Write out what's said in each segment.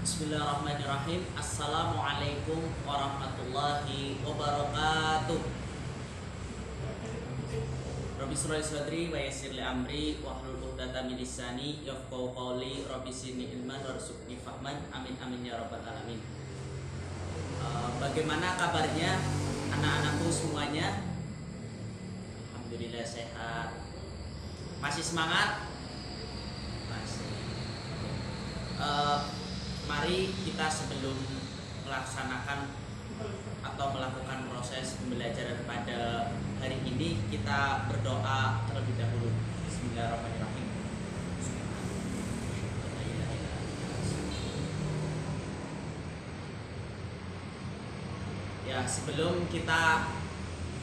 Bismillahirrahmanirrahim. Assalamualaikum warahmatullahi wabarakatuh. Rabbi shrah li sadri wa yassir li amri wahlul 'uqdatam min lisani yafqahu qawli. Rabbi zidni ilman warzuqni fahman. Amin amin ya rabbal alamin. Bagaimana kabarnya anak-anakku semuanya? Alhamdulillah sehat. Masih semangat? Masih. Mari kita sebelum melaksanakan atau melakukan proses pembelajaran pada hari ini, kita berdoa terlebih dahulu. Bismillahirrahmanirrahim. Ya, sebelum kita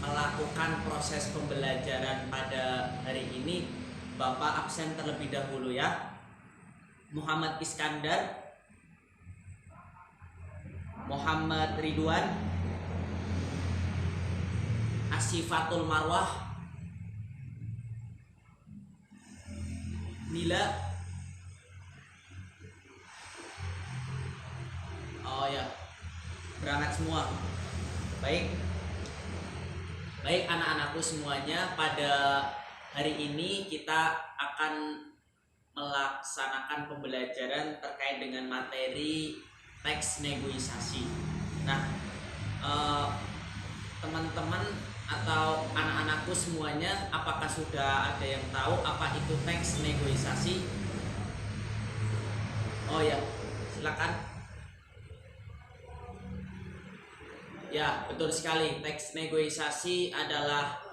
melakukan proses pembelajaran pada hari ini, Bapak absen terlebih dahulu ya. Muhammad Iskandar, Muhammad Ridwan, Asifatul Marwah, Nila. Oh ya, berangkat semua. Baik anak-anakku semuanya, pada hari ini kita akan melaksanakan pembelajaran terkait dengan materi teks negosiasi. Nah, teman-teman atau anak-anakku semuanya, apakah sudah ada yang tahu apa itu teks negosiasi? Oh ya, silakan. Ya, betul sekali. Teks negosiasi adalah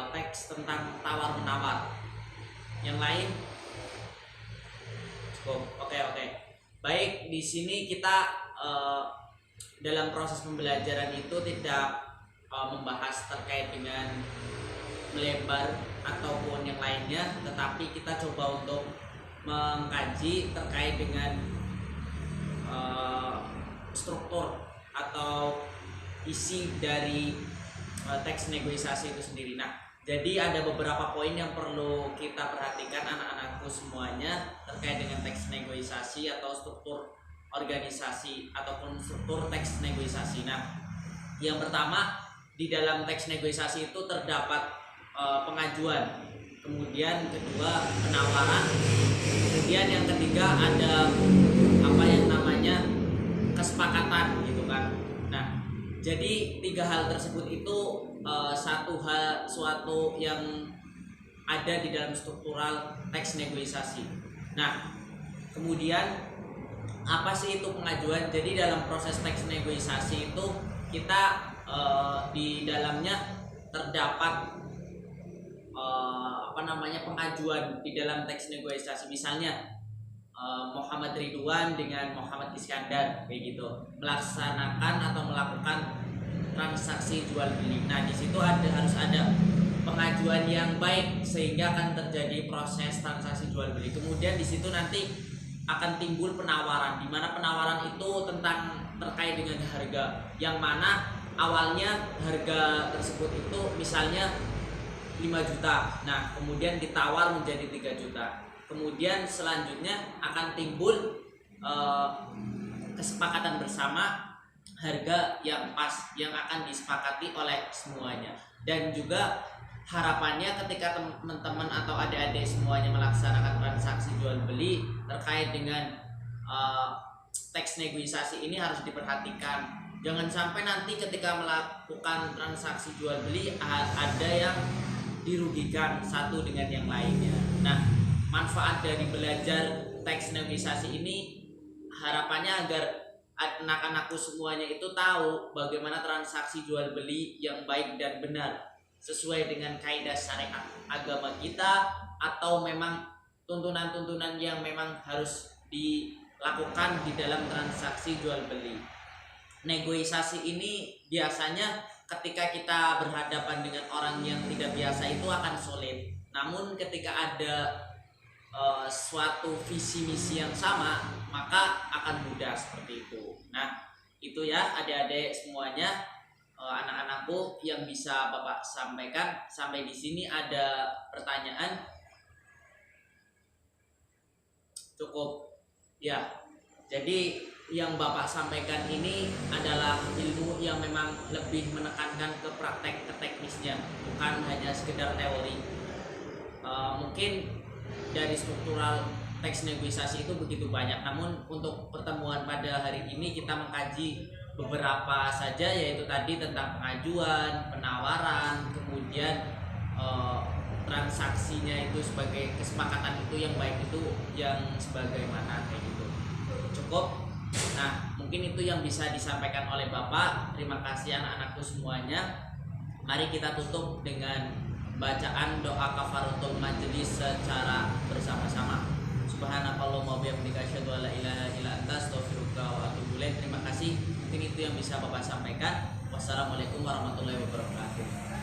teks tentang tawar-menawar. Yang lain? Oke. Baik, di sini kita dalam proses pembelajaran itu tidak membahas terkait dengan melebar ataupun yang lainnya, tetapi kita coba untuk mengkaji terkait dengan struktur atau isi dari teks negosiasi itu sendiri. Nah, jadi ada beberapa poin yang perlu kita perhatikan anak-anakku semuanya terkait dengan teks negosiasi atau struktur organisasi ataupun struktur teks negosiasi. Nah, yang pertama, di dalam teks negosiasi itu terdapat pengajuan, kemudian kedua penawaran, kemudian yang ketiga ada apa yang namanya kesepakatan gitu kan. Nah, jadi tiga hal tersebut itu suatu yang ada di dalam struktural teks negosiasi. Nah, kemudian apa sih itu pengajuan? Jadi dalam proses teks negosiasi itu kita di dalamnya terdapat pengajuan di dalam teks negosiasi. Misalnya Muhammad Ridwan dengan Muhammad Iskandar kayak gitu melaksanakan atau melakukan transaksi jual beli. Nah, di situ harus ada pengajuan yang baik sehingga akan terjadi proses transaksi jual beli. Kemudian di situ nanti akan timbul penawaran, di mana penawaran itu terkait dengan harga, yang mana awalnya harga tersebut itu misalnya 5 juta. Nah, kemudian ditawar menjadi 3 juta. Kemudian selanjutnya akan timbul kesepakatan bersama harga yang pas yang akan disepakati oleh semuanya. Dan juga harapannya ketika teman-teman atau adik-adik semuanya melaksanakan transaksi jual beli terkait dengan teks negosiasi ini harus diperhatikan. Jangan sampai nanti ketika melakukan transaksi jual beli ada yang dirugikan satu dengan yang lainnya. Nah, manfaat dari belajar teks negosiasi ini harapannya agar anak-anakku semuanya itu tahu bagaimana transaksi jual beli yang baik dan benar sesuai dengan kaidah syariat agama kita, atau memang tuntunan-tuntunan yang memang harus dilakukan di dalam transaksi jual beli. Negosiasi ini biasanya ketika kita berhadapan dengan orang yang tidak biasa itu akan sulit. Namun ketika ada suatu visi misi yang sama, maka akan mudah seperti itu. Nah, itu ya adik-adik semuanya, anak-anakku yang bisa Bapak sampaikan. Sampai di sini ada pertanyaan? Cukup ya. Jadi yang Bapak sampaikan ini adalah ilmu yang memang lebih menekankan ke praktek, ke teknisnya, bukan hanya sekedar teori. Mungkin dari struktural teks negosiasi itu begitu banyak, namun untuk pertemuan pada hari ini kita mengkaji beberapa saja, yaitu tadi tentang pengajuan, penawaran, kemudian transaksinya itu sebagai kesepakatan itu yang baik itu yang sebagaimana kayak gitu. Cukup. Nah, mungkin itu yang bisa disampaikan oleh Bapak. Terima kasih anak-anakku semuanya. Mari kita tutup dengan bacaan doa kafaratul majelis secara bersama-sama. Subhanakallahumma wa bihamdika asyhadu an la ilaha illa anta astaghfiruka wa atubu ilaik. Terima kasih. Mungkin itu yang bisa Bapak sampaikan. Wassalamualaikum warahmatullahi wabarakatuh.